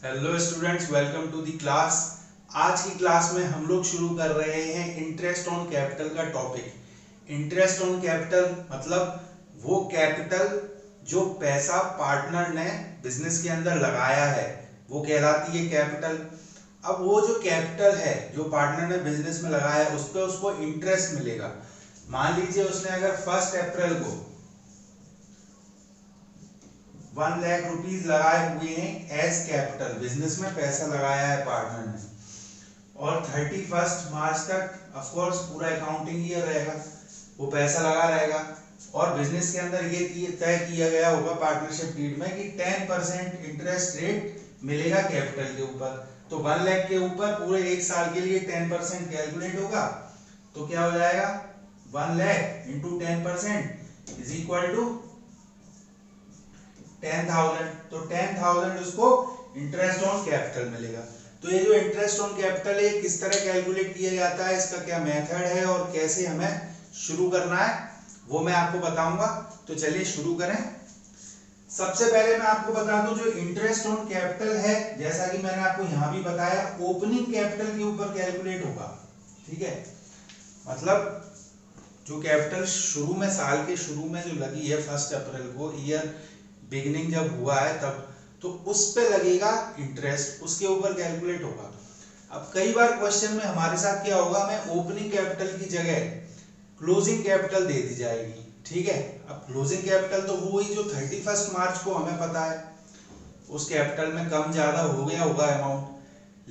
Hello students, welcome to the class. आज की class में हम लोग शुरू कर रहे हैं इंटरेस्ट ऑन कैपिटल का टॉपिक। इंटरेस्ट ऑन कैपिटल मतलब वो कैपिटल जो पैसा पार्टनर ने बिजनेस के अंदर लगाया है वो कहलाती है कैपिटल। अब वो जो कैपिटल है जो पार्टनर ने बिजनेस में लगाया है उस पर उसको इंटरेस्ट मिलेगा। मान लीजिए उसने अगर 1 अप्रैल को 1 लाख रुपीज लगाए हुए हैं एज कैपिटल, बिजनेस में पैसा लगाया है पार्टनर ने, और 31 मार्च तक ऑफ कोर्स पूरा अकाउंटिंग ईयर रहेगा, वो पैसा लगा रहेगा और बिजनेस के अंदर ये तय किया गया होगा पार्टनरशिप डीड में कि 10% इंटरेस्ट रेट मिलेगा कैपिटल के ऊपर। तो 1 लाख के ऊपर पूरे एक साल के लिए 10% कैलकुलेट होगा, तो क्या हो जाएगा 1 lakh into 10% is equal to 10,000। तो 10,000 उसको इंटरेस्ट ऑन कैपिटल मिलेगा। तो ये जो इंटरेस्ट ऑन कैपिटल है किस तरह कैलकुलेट किया जाता है, इसका क्या मेथड है और कैसे हमें शुरू करना है वो मैं आपको बताऊंगा। तो चलिए शुरू करें। सबसे पहले मैं आपको बता दूं जो इंटरेस्ट ऑन कैपिटल है, जैसा कि मैंने आपको यहां भी बताया, ओपनिंग कैपिटल के ऊपर कैलकुलेट होगा। ठीक है, मतलब जो कैपिटल शुरू में, साल के शुरू में जो लगी है 1 अप्रैल को, ईयर बिगिनिंग जब हुआ है तब, तो उस पे लगेगा इंटरेस्ट, उसके ऊपर कैलकुलेट होगा। अब कई बार क्वेश्चन में हमारे साथ क्या होगा, हमें ओपनिंग कैपिटल की जगह क्लोजिंग कैपिटल दे दी जाएगी। ठीक है, अब क्लोजिंग कैपिटल तो वो ही जो 31 मार्च को हमें पता है, उस कैपिटल में कम ज्यादा हो गया होगा अमाउंट,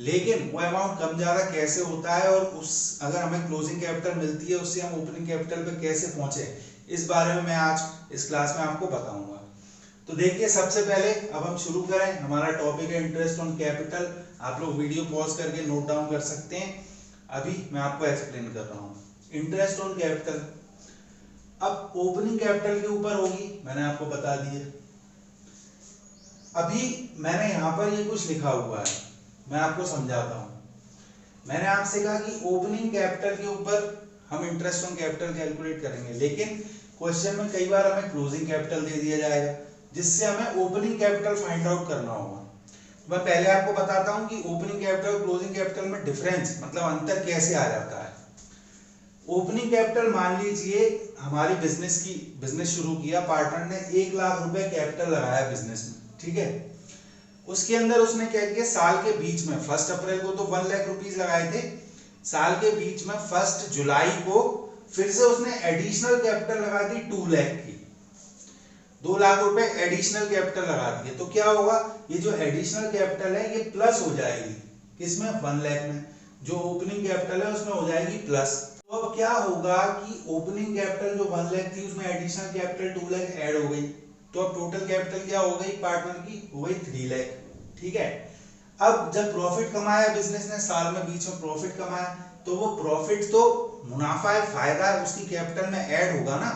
लेकिन वो अमाउंट कम ज्यादा कैसे होता है और उस अगर हमें क्लोजिंग कैपिटल मिलती है उससे हम ओपनिंग कैपिटल पे कैसे पहुंचे, इस बारे में मैं आज इस क्लास में आपको बताऊंगा। तो देखिए, सबसे पहले अब हम शुरू करें। हमारा टॉपिक है इंटरेस्ट ऑन कैपिटल। आप लोग वीडियो पॉज करके नोट डाउन कर सकते हैं, अभी मैं आपको एक्सप्लेन कर रहा हूं इंटरेस्ट ऑन कैपिटल। अब ओपनिंग कैपिटल के ऊपर होगी, मैंने आपको बता दिया। अभी मैंने यहां पर ये कुछ लिखा हुआ है, मैं आपको समझाता हूं। मैंने आपसे कहा कि ओपनिंग कैपिटल के ऊपर हम इंटरेस्ट ऑन कैपिटल कैलकुलेट करेंगे, लेकिन क्वेश्चन में कई बार हमें क्लोजिंग कैपिटल दे दिया जाएगा जिससे हमें ओपनिंग कैपिटल फाइंड आउट करना होगा। तो मैं पहले आपको बताता हूं कि ओपनिंग कैपिटल और क्लोजिंग कैपिटल में डिफरेंस मतलब अंतर कैसे आ जाता है। ओपनिंग कैपिटल, मान लीजिए हमारी बिजनेस शुरू किया, पार्टनर ने 1 लाख रुपए कैपिटल लगाया बिजनेस में। ठीक है, उसके अंदर उसने क्या किया, साल के बीच में 1 अप्रैल को तो 1 लाख रुपीज लगाए थे, साल के बीच में 1 जुलाई को फिर से उसने एडिशनल कैपिटल लगा दी 2 लाख की, 2 लाख रुपए एडिशनल कैपिटल लगा दिए। तो क्या होगा, ये जो एडिशनल कैपिटल है ये प्लस हो जाएगी किसमें, 1 लाख में। जो ओपनिंग कैपिटल है उसमें हो जाएगी प्लस। तो अब क्या होगा कि ओपनिंग कैपिटल जो 1 लाख थी उसमें एडिशनल कैपिटल 2 लाख ऐड हो गई, तो अब टोटल कैपिटल क्या हो गई पार्टनर की, हो गई 3 लाख। ठीक है, अब जब प्रॉफिट कमाया बिजनेस ने, साल में बीच में प्रॉफिट कमाया, तो वो प्रॉफिट तो मुनाफा है, फायदा है, उसकी कैपिटल में ऐड होगा ना,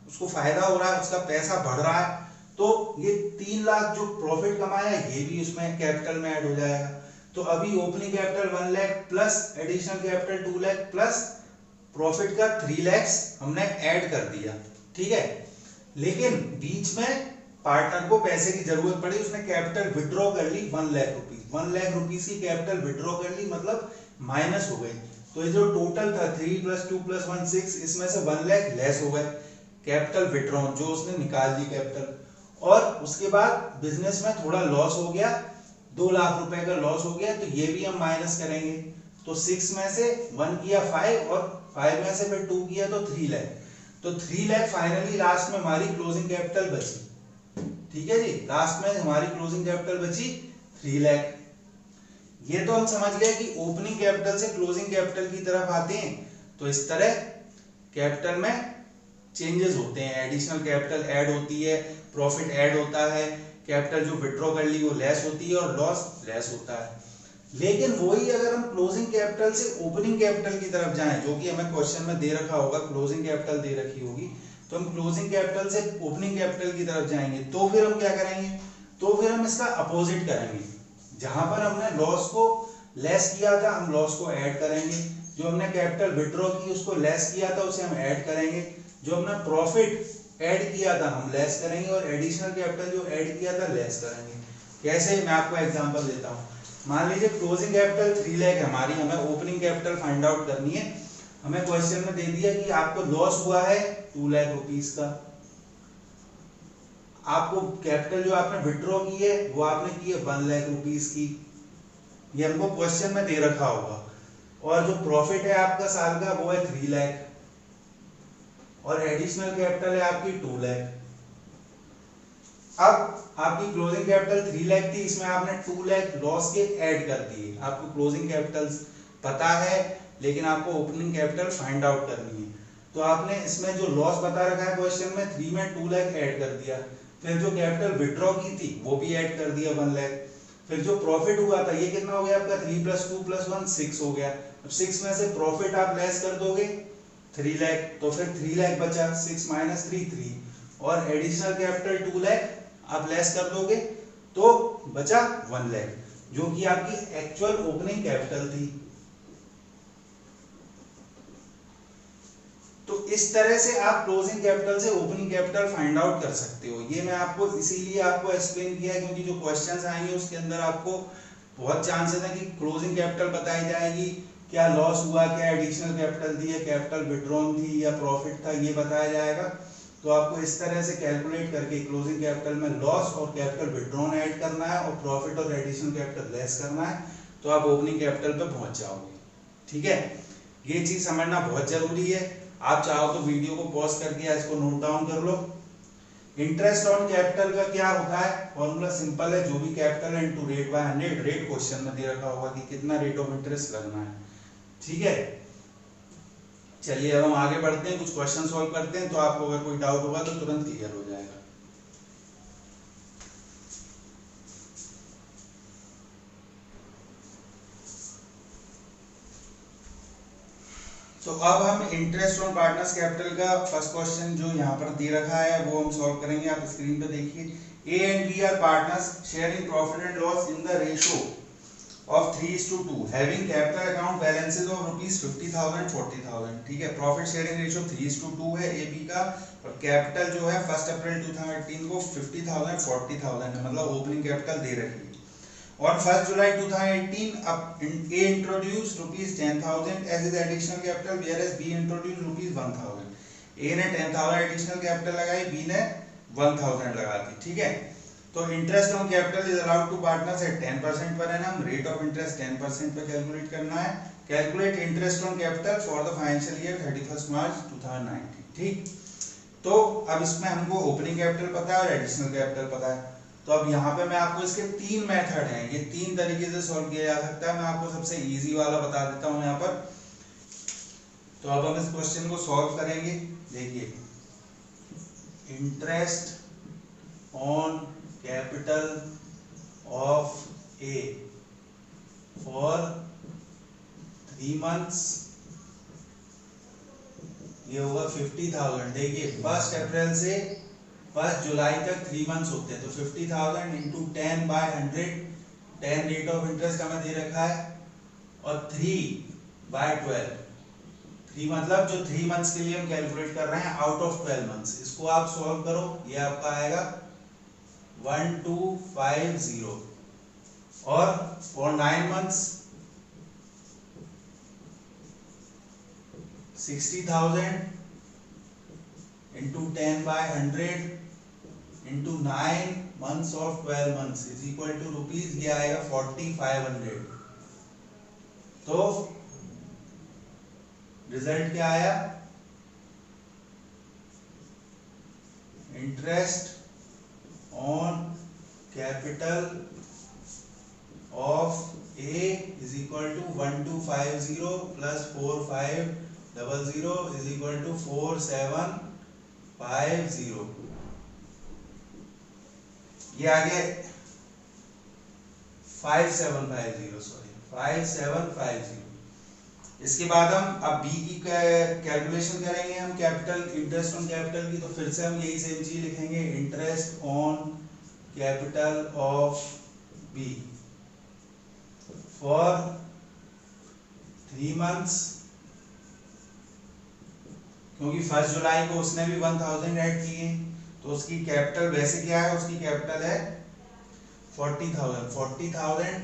उसको फायदा हो रहा है, उसका पैसा बढ़ रहा है, तो ये 3 लाख जो प्रॉफिट कमाया ये भी उसमें कैपिटल में ऐड हो जाएगा। तो अभी opening capital 1 lakh plus additional capital 2 lakh plus profit का 3 लाख हमने ऐड कर दिया। ठीक है, लेकिन बीच में पार्टनर को पैसे की जरूरत पड़ी, उसने कैपिटल विड्रॉ कर ली 1 लाख रुपीज, 1 लाख रुपीज की कैपिटल विड्रॉ कर ली, मतलब माइनस हो गई। तो ये जो टोटल था 3 + 2 + 1 6, इसमें से 1 लाख लेस हो गए कैपिटल विड्रॉन, जो उसने निकाल दी कैपिटल। और उसके बाद बिजनेस में थोड़ा लॉस हो गया, 2 लाख रुपए का लॉस हो गया, तो ये भी हम माइनस करेंगे। तो 6 में से 1 किया 5 और 5 में से फिर 2 किया तो 3 लाख। तो 3 लाख फाइनली लास्ट में हमारी क्लोजिंग कैपिटल बची। ठीक है जी, लास्ट में हमारी क्लोजिंग कैपिटल बची 3 लाख। ये तो हम समझ गए कि ओपनिंग कैपिटल से क्लोजिंग कैपिटल की तरफ आते हैं, तो इस तरह कैपिटल में चेंजेस होते हैं, एडिशनल कैपिटल ऐड होती है, प्रॉफिट ऐड होता है, कैपिटल जो विड्रॉ कर ली वो लेस होती है और लॉस लेस होता है। लेकिन वही अगर हम क्लोजिंग कैपिटल से ओपनिंग कैपिटल की तरफ जाएं, जो कि हमें क्वेश्चन में दे रखा होगा, क्लोजिंग कैपिटल दे रखी होगी, तो हम क्लोजिंग कैपिटल से ओपनिंग कैपिटल की तरफ जाएंगे, तो फिर हम क्या करेंगे, तो फिर हम इसका अपोजिट करेंगे। जहां पर हमने लॉस को लेस किया था हम लॉस को ऐड करेंगे, जो हमने कैपिटल विड्रॉ की उसको लेस किया था उसे हम ऐड करेंगे, जो हमने प्रॉफिट ऐड किया था हम लेस करेंगे, और एडिशनल कैपिटल जो ऐड किया था लेस करेंगे। कैसे, मैं आपको एग्जांपल देता हूँ। मान लीजिए क्लोजिंग कैपिटल 3 लाख है हमारी, हमें ओपनिंग कैपिटल फाइंड आउट करनी है। हमें क्वेश्चन में दे दिया कि आपको लॉस हुआ है 2 लाख रुपीस का, आपको कैपिटल जो आपने विड्रॉ की है वो आपने की है 1 लाख रुपीस की, ये हमको क्वेश्चन में दे रखा होगा। और जो प्रॉफिट है आपका साल का वो है 3 लाख, और एडिशनल कैपिटल है आपकी 2 लाख। अब आपकी क्लोजिंग कैपिटल 3 लाख थी, इसमें आपने 2 लाख लॉस के ऐड कर दिए। आपको क्लोजिंग कैपिटल पता है लेकिन आपको ओपनिंग कैपिटल फाइंड आउट करनी है, तो आपने इसमें जो लॉस बता रखा है क्वेश्चन में 3 में 2 लाख ऐड कर दिया। फिर जो कैपिटल विड्रॉ की थी वो भी ऐड कर दिया 1 लाख। फिर जो प्रॉफिट हुआ था ये कितना हो गया आपका 3 + 2 + 1 6 हो गया। अब 6 में से प्रॉफिट आप लेस कर दोगे 3 लाख, तो फिर 3 लाख बचा, 6 - 3 3, और एडिशनल कैपिटल 2 लाख आप लेस कर दोगे तो बचा 1 लाख, जो कि आपकी एक्चुअल ओपनिंग कैपिटल थी। तो इस तरह से आप क्लोजिंग कैपिटल से ओपनिंग कैपिटल फाइंड आउट कर सकते हो। ये मैं आपको इसीलिए आपको एक्सप्लेन किया है क्योंकि जो क्वेश्चंस आएंगे उसके अंदर आपको बहुत चांसेस है कि क्लोजिंग कैपिटल बताई जाएगी, क्या लॉस हुआ, क्या एडिशनल कैपिटल थी, या कैपिटल विड्रॉन थी, या प्रॉफिट था, ये बताया जाएगा। तो आपको इस तरह से कैलकुलेट करके क्लोजिंग कैपिटल में लॉस और कैपिटल विड्रॉन ऐड करना है और प्रॉफिट और एडिशनल कैपिटल लेस करना है, तो आप ओपनिंग कैपिटल पे पहुंच जाओगे। ठीक है, ये चीज समझना बहुत जरूरी है। आप चाहो तो वीडियो को पॉज करके इसको नोट डाउन कर लो। इंटरेस्ट ऑन कैपिटल का क्या होता है, फॉर्मूला सिंपल है, जो भी कैपिटल है into rate by 100। Rate question में दे रखा होगा कि कितना रेट ऑफ इंटरेस्ट लगना है। ठीक है, चलिए अब हम आगे बढ़ते हैं, कुछ क्वेश्चन सॉल्व करते हैं, तो आपको अगर कोई डाउट होगा तो तुरंत क्लियर हो जाएगा। तो अब हम इंटरेस्ट ऑन पार्टनर्स कैपिटल का फर्स्ट क्वेश्चन जो यहाँ पर दे रखा है वो हम सॉल्व करेंगे। आप स्क्रीन पे देखिए, A and B are partners sharing profit and loss in the ratio of 3:2, having capital account balances of ₹50,000 40,000। ठीक है, प्रॉफिट शेयरिंग रेशियो 3:2 है A B का, और कैपिटल जो है 1 अप्रैल 2018 को 50,000 40,000 है, मतलब ओपनिंग कैपिटल दे रखी है। On 1 July 2018, A introduced ₹10,000 as his additional capital, whereas B introduced ₹1,000। A ने 10,000 एडिशनल कैपिटल लगाई, B ने 1,000 लगा दी। ठीक है, तो interest on capital is allowed to partners at 10% per annum. Rate of interest 10% पे कैलकुलेट करना है। Calculate interest on capital for the financial year 31 March 2019। ठीक, तो अब इसमें हमको ओपनिंग कैपिटल पता है और एडिशनल कैपिटल पता है। तो अब यहाँ पे मैं आपको इसके 3 मेथड हैं, ये 3 तरीके से सॉल्व किया जा सकता है। मैं आपको सबसे इजी वाला बता देता हूँ यहाँ पर। तो अब हम इस क्वेश्चन को सॉल्व करेंगे। देखिए, interest on capital of A for 3 months, ये होगा 50,000। देखिए 1 अप्रैल से 1 जुलाई तक 3 मंथ्स होते हैं, तो 50,000 इंटू 10/100, 10 रेट ऑफ इंटरेस्ट हमें दे रखा है, और 3/12। 3 मतलब जो 3 मंथ्स के लिए हम कैलकुलेट कर रहे हैं आउट ऑफ 12 मंथ्स। इसको आप सॉल्व करो, ये आपका आएगा 1250। और for 9 months 60,000 into 10/100 into 9 months of 12 months is equal to rupees, ये आएगा 4500। तो रिजल्ट क्या आया, interest on capital of A is equal to 1250 plus 4500 is equal to 4750। ये आगे 5750, सॉरी 5750। इसके बाद हम अब बी की कैलकुलेशन करेंगे, हम कैपिटल इंटरेस्ट ऑन कैपिटल की। तो फिर से हम यही सेम चीज लिखेंगे, interest on capital of B for 3 months, क्योंकि 1 जुलाई को उसने भी 1000 ऐड किए, तो उसकी कैपिटल वैसे क्या है, उसकी कैपिटल है 40,000 40,000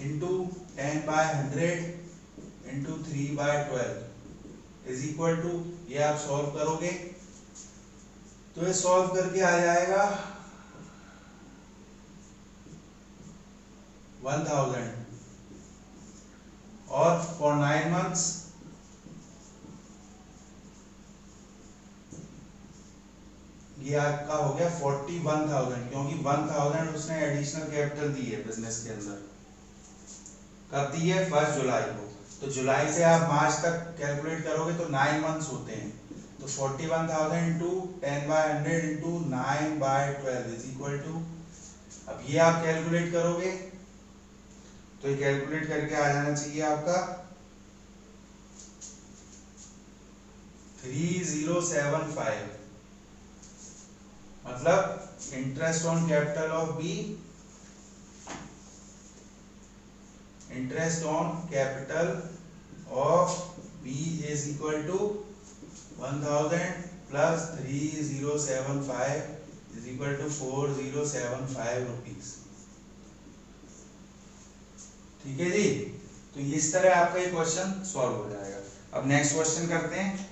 into 10/100 into 3/12 is equal to, ये आप सॉल्व करोगे तो ये सॉल्व करके आ जाएगा 1000 और फॉर 9 months ये आपका हो गया 41,000, क्योंकि 1,000 उसने एडिशनल कैपिटल दी है बिजनेस के अंदर। कब दी है? 1 जुलाई को। तो जुलाई से आप मार्च तक कैलकुलेट करोगे तो 9 मंथ्स होते हैं, तो 41,000 into 10/100 into 9/12 is equal to, अब ये आप कैलकुलेट करोगे तो ये कैलकुलेट करके आ जाना चाहिए आपका 3075, मतलब interest on capital of B, interest on capital of B is equal to 1000 plus 3075 is equal to 4075 rupees. ठीक है जी, तो इस तरह आपका ये क्वेश्चन सॉल्व हो जाएगा। अब नेक्स्ट क्वेश्चन करते हैं।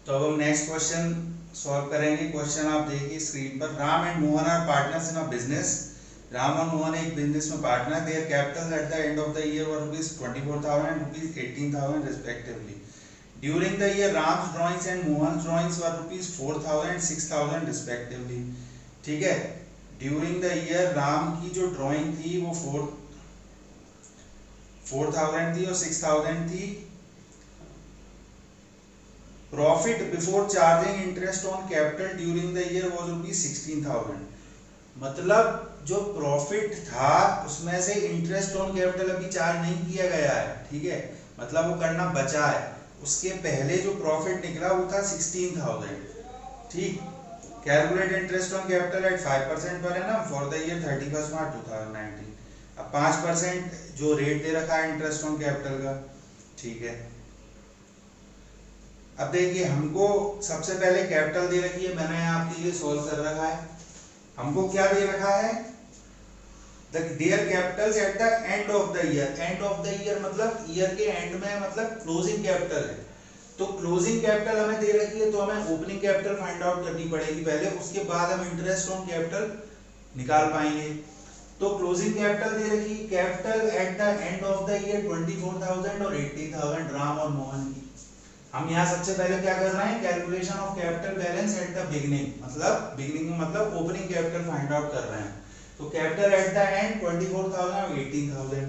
तो अब हम नेक्स्ट क्वेश्चन सॉल्व करेंगे। क्वेश्चन आप देखिए स्क्रीन पर। Ram and Mohan are partners in a business. Ram और मोहन एक बिजनेस में partner. Their capital at the end of the year were ₹24,000 and ₹18,000 respectively. During the year, Ram's drawings and Mohan's drawings were ₹4,000 and ₹6,000 respectively. ठीक है, during the year Ram की जो drawing थी वो 4,000 थी और 6,000 थी। Profit before charging interest on capital during the year was ₹16,000। मतलब जो प्रॉफिट था उसमें से इंटरेस्ट ऑन कैपिटल अभी चार्ज नहीं किया गया है, ठीक है, मतलब वो करना बचा है। उसके पहले जो प्रॉफिट निकला वो था 16,000। ठीक, calculate interest on capital eight 5% पर है ना फॉर द ईयर 31 मार्च 2019। अब 5% जो रेट दे रखा है इंटरेस्ट ऑन कैपिटल का, ठीक है। अब देखिए हमको सबसे पहले कैपिटल दे रखी है, मैंने आपके लिए सोल्व कर रखा है। हमको क्या दे रखा है? There Capitals eight the end of the year. And of the year मतलब ईयर के एंड में, मतलब क्लोजिंग कैपिटल है। तो क्लोजिंग कैपिटल हमें दे रखी है तो हमें ओपनिंग कैपिटल फाइंड आउट करनी पड़ेगी पहले, उसके बाद हम इंटरेस्ट ऑन कैपिटल निकाल पाएंगे। तो क्लोजिंग कैपिटल दे रखी है, capital at the end of the year 24,000 और 18,000 राम और मोहन की। हम यहाँ सबसे पहले क्या कर रहे हैं? Calculation of capital balance at the beginning, मतलब बिगिनिंग में मतलब ओपनिंग कैपिटल फाइंड आउट कर रहे हैं। तो कैपिटल एट द एंड 24,000 और 18,000।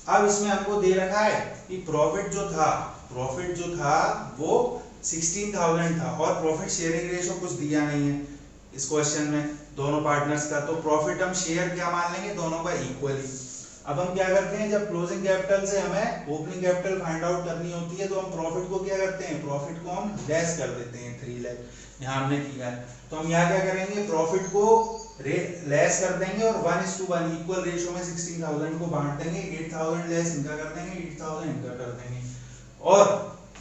अब इसमें हमको दे रखा है कि प्रॉफिट जो था वो 16,000 था और प्रॉफिट शेयरिंग रेशो कुछ दिया नहीं है इस क्वेश्चन में दोनों पार्टनर्स का। तो प्रॉफिट हम शेयर क्या मान लेंगे? दोनों का इक्वली। अब हम क्या करते हैं, जब क्लोजिंग कैपिटल से हमें ओपनिंग कैपिटल फाइंड आउट करनी होती है तो हम प्रॉफिट को क्या करते हैं? प्रॉफिट को हम लेस कर देते हैं 3 लाख, यहाँ हमने किया है। तो हम यहाँ क्या करेंगे? प्रॉफिट को लेस कर देंगे और 1:1 इक्वल रेशियो में 16,000 को बांट देंगे। 8,000 लेस इनका कर देंगे, 8,000 इनका कर देंगे। और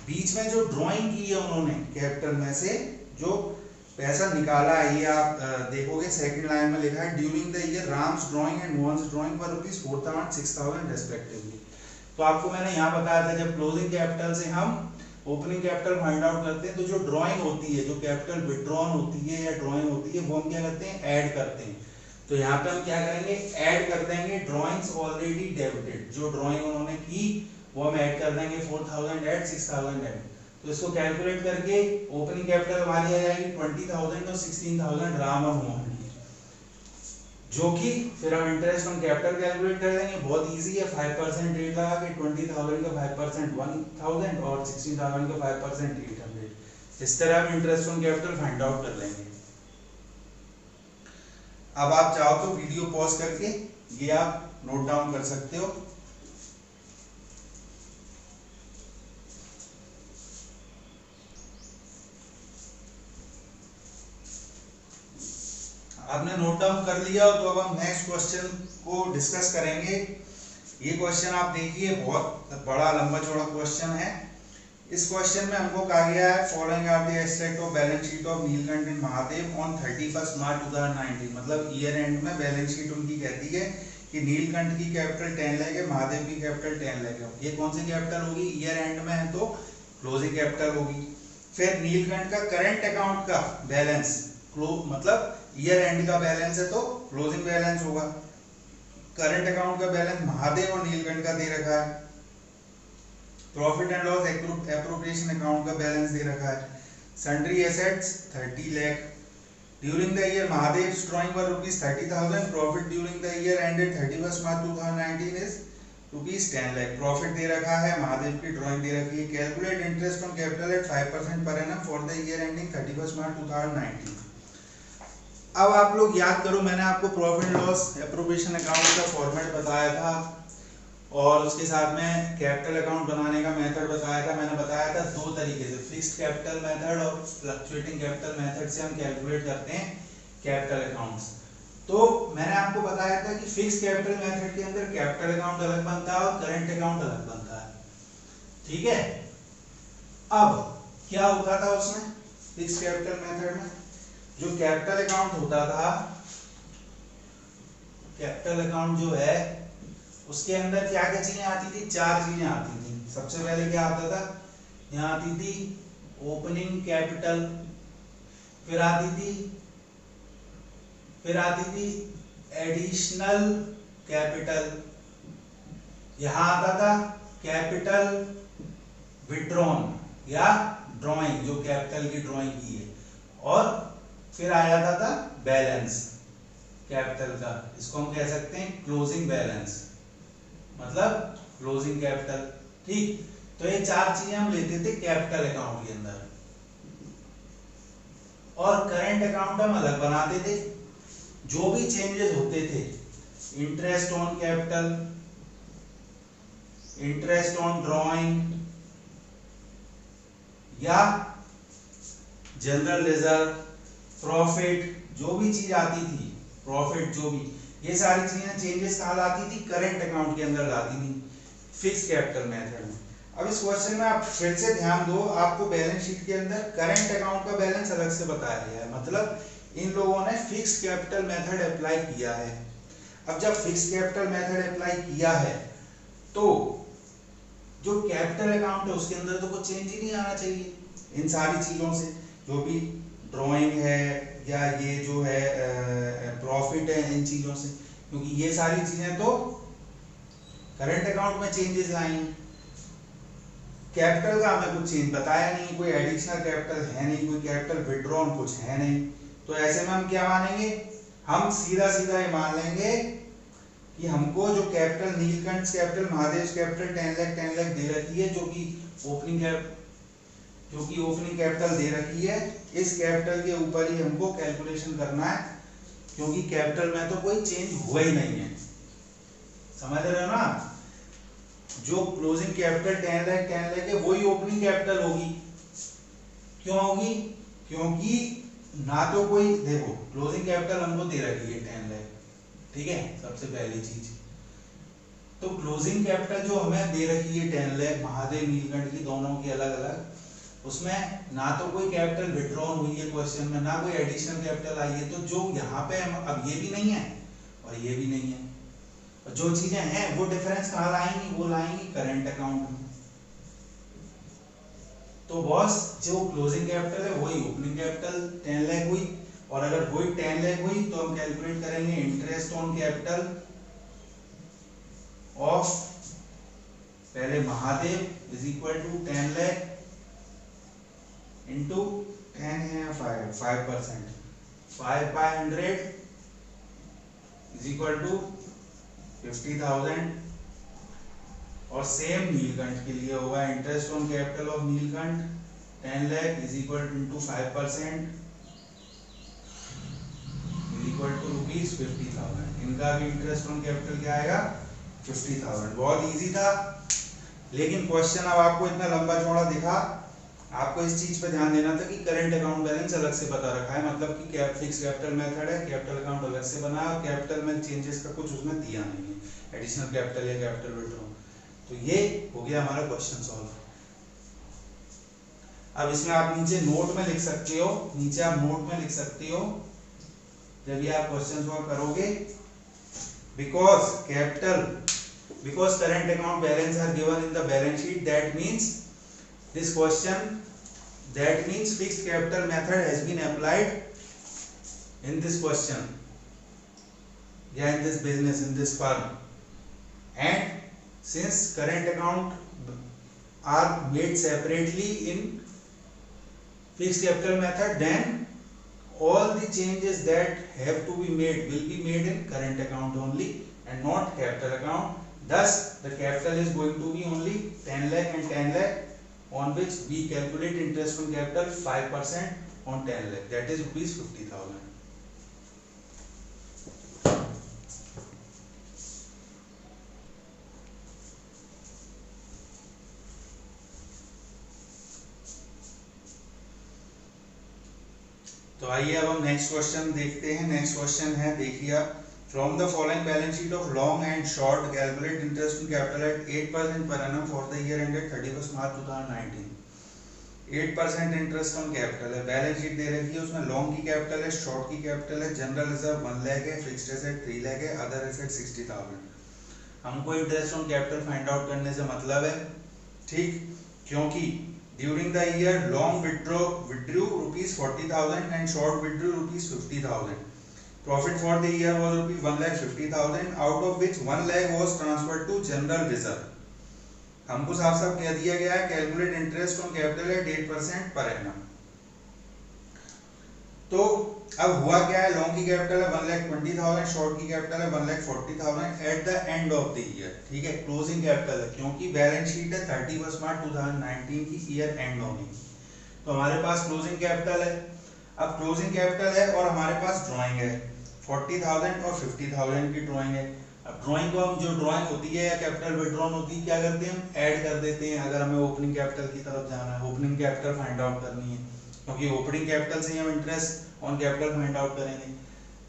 बीच में जो ड्राइंग की है उन्होंने कैपिटल में से जो पैसा निकाला है, ये आप देखोगे सेकंड लाइन में लिखा है during the year Ram's drawing and Mohan's drawing for ₹4,000 6,000 respectively. तो आपको मैंने यहाँ बताया था जब क्लोजिंग कैपिटल से हम ओपनिंग कैपिटल फाइंड आउट करते हैं तो जो ड्राइंग होती है, जो कैपिटल विड्रॉन होती है या ड्राइंग होती है, वो हम क्या करते हैं? ऐड करते हैं। तो यहाँ पे हम क्या करेंगे? ऐड कर देंगे ड्राइंग्स ऑलरेडी डेबिटेड। जो ड्राइंग उन्होंने की वो हम ऐड कर देंगे 4,000 ऐड 6,000 ऐड। तो इसको कैलकुलेट करके ओपनिंग कैपिटल हमारी आ जाएगी 20,000 और 16,000 राम और मोहन की, जो कि फिर हम इंटरेस्ट ऑन कैपिटल कैलकुलेट कर देंगे। बहुत इजी है, 5% रेट लगा के 20,000 का 5% 1,000 और 16,000 का 5% 800। इस तरह हम interest on capital find out कर लेंगे। अब आप चाहो तो वीडियो पॉज करके ये आप नोट डाउन कर सकते हो। आपने नोट डाउन कर लिया तो अब हम नेक्स्ट क्वेश्चन को डिस्कस करेंगे। ये क्वेश्चन आप देखिए, बहुत बड़ा लंबा चौड़ा क्वेश्चन है। इस क्वेश्चन में हमको कहा गया है following are the extract of balance sheet of Neelkanth and Mahadev on 31 March 2019। मतलब ईयर एंड में बैलेंस शीट उनकी कहती है कि नीलकंठ की कैपिटल 10 लाख है, महादेव की कैपिटल 10 लाख है। ये कौन सी कैपिटल होगी? ईयर एंड में है तो क्लोजिंग कैपिटल होगी। फिर नीलकंठ का करंट अकाउंट का बैलेंस, मतलब ईयर एंड का बैलेंस है तो क्लोजिंग बैलेंस होगा। करंट अकाउंट का बैलेंस महादेव और नीलकंठ का दे रखा है। Profit and loss appropriation account का बैलेंस दे रखा है। Sundry assets 30 lakh. During the year Mahadev drawing were ₹30,000। Profit during the year ended 31 March 2019 is ₹10 lakh. Profit दे रखा है, महादेव की ड्राइंग दे रखी है। Calculate interest on capital eight 5% per annum for the year ending 31 March 2019। अब आप लोग याद करो, मैंने आपको प्रॉफिट लॉस एप्रोप्रिएशन अकाउंट का फॉर्मेट बताया था और उसके साथ में कैपिटल अकाउंट बनाने का मेथड बताया था। मैंने बताया था दो तरीके से, फिक्स्ड कैपिटल मेथड और फ्लक्चुएटिंग कैपिटल मेथड से हम कैलकुलेट करते हैं कैपिटल अकाउंट्स। तो मैंने आपको बताया था कि फिक्स्ड कैपिटल मेथड के अंदर कैपिटल अकाउंट अलग बनता है और करंट अकाउंट अलग बनता है, ठीक है। अब क्या होता था उसमें फिक्स्ड कैपिटल मेथड में? जो कैपिटल अकाउंट होता था, कैपिटल अकाउंट जो है उसके अंदर क्या क्या चीजें आती थी? 4 चीजें आती थी। सबसे पहले क्या आता था? यहाँ आती थी ओपनिंग कैपिटल, फिर आती थी एडिशनल कैपिटल, यहां आता था कैपिटल विड्रॉन या ड्राइंग, जो कैपिटल की ड्राइंग की है, और फिर आ जाता था बैलेंस कैपिटल का। इसको हम कह सकते हैं क्लोजिंग बैलेंस, मतलब क्लोजिंग कैपिटल, ठीक। तो ये 4 चीजें हम लेते थे कैपिटल अकाउंट के अंदर, और करंट अकाउंट हम अलग बनाते थे। जो भी चेंजेस होते थे, interest on capital, interest on drawing या जनरल रिजर्व, प्रॉफिट, जो भी चीज आती थी, प्रॉफिट जो भी, ये सारी चीजें चेंजेस कहाँ लाती थी? करंट अकाउंट के अंदर लाती थी फिक्स्ड कैपिटल मेथड में। अब इस क्वेश्चन में आप फिर से ध्यान दो, आपको बैलेंस शीट के अंदर करंट अकाउंट का बैलेंस अलग से बताया गया है, मतलब इन लोगों ने फिक्स्ड कैपिटल मेथड अप्लाई किया है। अब जब फिक्स्ड कैपिटल मेथड अप्लाई किया है तो जो कैपिटल अकाउंट है उसके अंदर तो कुछ चेंज ही नहीं आना चाहिए इन सारी चीजों से, जो भी ड्राइंग है या ये जो है प्रॉफिट है, इन चीजों से, क्योंकि ये सारी चीजें तो करंट अकाउंट में चेंजेस लाई। कैपिटल का हमें कुछ चेंज बताया नहीं, कोई एडिशनल कैपिटल है नहीं, कोई कैपिटल विड्रॉन कुछ है नहीं, तो ऐसे में हम क्या मानेंगे? हम सीधा ये मान लेंगे कि हमको जो capital Neelkanth capital, Mahadev capital 10 lakh दे रखी है, जो कि ओपनिंग कैपिटल दे रखी है, इस कैपिटल के ऊपर ही हमको कैलकुलेशन करना है, क्योंकि कैपिटल में तो कोई चेंज हुआ ही नहीं है। समझ रहे हो ना? जो क्लोजिंग कैपिटल 10 लाख है वही ओपनिंग कैपिटल होगी। क्यों होगी? क्योंकि ना तो कोई, देखो क्लोजिंग कैपिटल हमको दे रखी है 10 लाख, ठीक है, सबसे पहली चीज। तो क्लोजिंग कैपिटल जो हमें दे रखी है 10 लाख, महादेव नीलकंठ की दोनों की अलग अलग, उसमें ना तो कोई कैपिटल विड्रॉन हुई है क्वेश्चन में, ना कोई एडिशनल कैपिटल आई है। तो जो यहाँ पे अब ये भी नहीं है और ये भी नहीं है, और जो चीजें हैं वो डिफरेंस कहाँ लाएंगी? वो लाएंगी करंट अकाउंट में। तो बॉस जो क्लोजिंग कैपिटल है वही ओपनिंग कैपिटल 10 लाख हुई, और अगर वही 10 लाख हुई तो हम कैलकुलेट करेंगे इंटरेस्ट ऑन कैपिटल ऑफ पहले Mahadev is equal to 10 lakh into 10 है 5%, 5/100 इज इक्वल टू 50,000। और सेम नीलकंठ के लिए होगा, interest on capital of Neelkanth 10 lakh is equal to 5% is equal to ₹50,000। इनका भी इंटरेस्ट ऑन कैपिटल क्या आएगा? 50,000। बहुत इजी था, लेकिन क्वेश्चन अब आपको इतना लंबा चौड़ा दिखा आपको इस चीज पे ध्यान देना था कि करंट अकाउंट बैलेंस अलग से बता रखा है, मतलब कि फिक्स कैपिटल मेथड है, कैपिटल अकाउंट अलग से बना है और कैपिटल में चेंजेस का कुछ उसमें दिया नहीं है, एडिशनल कैपिटल या कैपिटल विड्रॉ। तो ये हो गया हमारा क्वेश्चन सॉल्व। अब इसमें आप नीचे नोट में लिख सकते हो, नीचे आप नोट में लिख सकते हो जब ये आप क्वेश्चन सॉल्व करोगे, because current account balance are given in the balance sheet, that means fixed capital method has been applied in this question, yeah, in this business, in this firm. And since current account are made separately in fixed capital method, then all the changes that have to be made will be made in current account only and not capital account. Thus the capital is going to be only 10 lakh and 10 lakh, on which we calculate interest on capital 5% on 10 lakh, that is rupees 50,000. तो आइए अब हम next question देखते हैं। Next question है, देखिए आप, from the following balance sheet of long and short calculate interest on capital eight 8% per annum for the year ended 31 March 2019। 8% interest on capital है, बैलेंस शीट दे रखी है, उसमें लॉन्ग की कैपिटल है, शॉर्ट की कैपिटल है, जनरल रिजर्व 1 लाख है, fixed asset 3 lakh है, अदर एसेट 60,000। हमको interest on capital find out करने से मतलब है, ठीक, क्योंकि during the year long withdrew rupees 40,000 and short withdrew rupees 50,000. Profit for the year was rupees 1,50,000, out of which 1 lakh was transferred to general reserve. हमको साफ साफ कह दिया गया है calculate interest on capital eight 8% per annum. तो अब हुआ क्या है, लॉन्ग की कैपिटल है 1,20,000, शॉर्ट की कैपिटल है 1,40,000 eight the end of the year, ठीक है, क्लोजिंग कैपिटल है, क्योंकि बैलेंस शीट है 31 मार्च 2019 की, ईयर एंड होगी, तो हमारे पास क्लोजिंग कैपिटल है। अब क्लोजिंग कैपिटल है और हमारे पास ड्राइंग है 40,000 और 50,000 की ड्राइंग है। अब ड्राइंग को हम, जो ड्राइंग होती है या कैपिटल विड्रॉन होती है, क्या करते हैं, हम ऐड कर देते हैं अगर हमें ओपनिंग कैपिटल की तरफ जाना है, ओपनिंग कैपिटल फाइंड आउट करनी है, क्योंकि ओपनिंग कैपिटल से ही हम interest on capital find out करेंगे।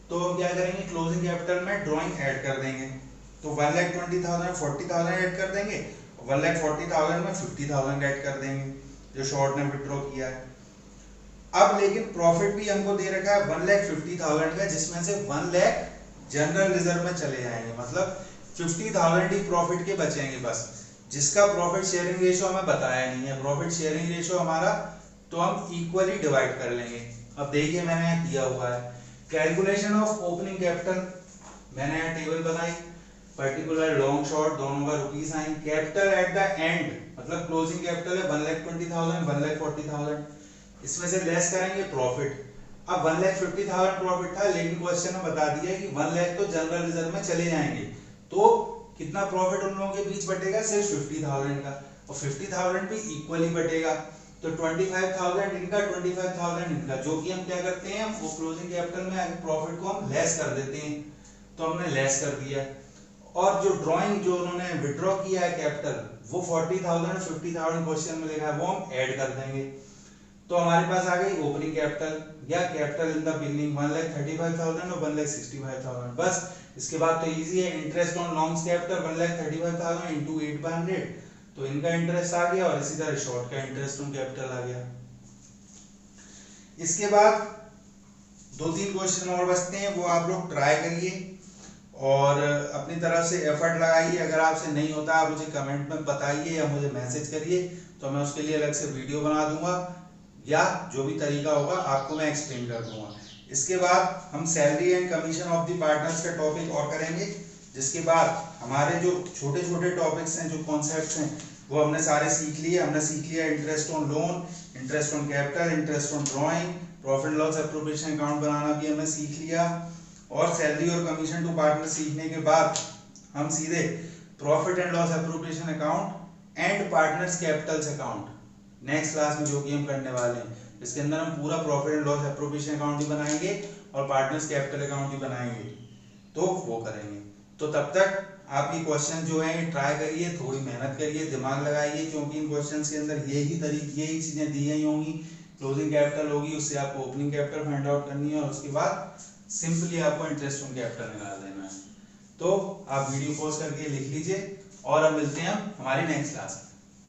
तो हम क्या करेंगे, क्लोजिंग कैपिटल में ड्राइंग ऐड कर देंगे, तो 1,20,000 40,000 ऐड कर देंगे, 1,40,000 में 50,000 ऐड कर देंगे जो शॉर्ट ने विड्रॉ किया है। अब लेकिन प्रॉफिट भी हमको दे रखा है 1,50,000 का, जिसमें से 1 लाख जनरल रिजर्व में चले जाएंगे, मतलब 50,000 ही प्रॉफिट के बचेंगे बस, जिसका प्रॉफिट शेयरिंग रेशियो हमें बताया नहीं है। प्रॉफिट शेयरिंग रेशियो हमारा तो हम इक्वली डिवाइड कर लेंगे। अब देखिए मैंने यहाँ दिया हुआ है कैलकुलेशन ऑफ ओपनिंग कैपिटल, मैंने यहाँ टेबल बनाई, पर्टिकुलर लॉन्ग शॉर्ट दोनों का रुपीस आए, कैपिटल एट द एंड मतलब क्लोजिंग कैपिटल है 1,20,000 1,40,000, इसमें से लेस करेंगे प्रॉफिट। अब 1,50,000 प्रॉफिट था, लेकिन क्वेश्चन में बता दिया कि 1 लाख तो जनरल रिजर्व में चले जाएंगे, तो कितना प्रॉफिट उन लोगों के बीच बटेगा, सिर्फ 50,000 का, और 50,000 भी इक्वली बटेगा, तो 25,000 इनका 25,000 इनका, जो कि हम क्या करते हैं, वो क्लोजिंग कैपिटल में प्रॉफिट को हम लेस कर देते हैं, तो हमने लेस कर दिया। और जो ड्राइंग जो उन्होंने विड्रॉ किया है कैपिटल, वो 40,000 और 50,000 क्वेश्चन में लिखा है, वो हम ऐड कर देंगे, तो हमारे पास आ गई ओपनिंग कैपिटल या कैपिटल इन द बिगिनिंग 1,35,000 और 1,65,000। बस इसके बाद तो इजी है, interest on longs capital 1,35,000 into 8/100, तो इनका इंटरेस्ट आ गया, और इसी तरह शॉर्ट का इंटरेस्ट ऑन कैपिटल आ गया। इसके बाद 2-3 क्वेश्चन और बचते हैं, वो आप लोग ट्राई करिए और अपनी तरफ से एफर्ट लगाइए। अगर आपसे नहीं होता आप मुझे कमेंट में बताइए या मुझे मैसेज करिए, तो मैं उसके लिए अलग से वीडियो बना दूंगा, या जो भी तरीका होगा आपको मैं एक्सप्लेन कर दूंगा। इसके बाद हम salary and commission of the partners का टॉपिक और करेंगे, जिसके बाद हमारे जो छोटे छोटे टॉपिक्स हैं, जो कॉन्सेप्ट्स हैं, वो हमने सारे सीख लिए। हमने सीख लिया interest on loan, interest on capital, interest on drawing, profit loss appropriation account बनाना भी हमने सीख लिया, और सैलरी और कमीशन टू पार्टनर सीखने के बाद हम सीधे profit and loss appropriation account and partners Capitals account next class में जो कि हम करने वाले हैं, इसके अंदर हम पूरा profit and loss appropriation account भी बनाएंगे और पार्टनर्स कैपिटल अकाउंट भी बनाएंगे, तो वो करेंगे। तो तब तक आप ये क्वेश्चन जो है ट्राई करिए, थोड़ी मेहनत करिए, दिमाग लगाइए, क्योंकि इन क्वेश्चंस के अंदर यही चीजें दी गई होंगी। क्लोजिंग कैपिटल होगी, उससे आपको ओपनिंग कैपिटल फाइंड आउट करनी है और उसके बाद सिंपली आपको इंटरेस्ट ऑन कैपिटल निकाल देना है। तो आप वीडियो पॉज करके लिख लीजिए और अब मिलते हैं हम हमारी नेक्स्ट क्लास में।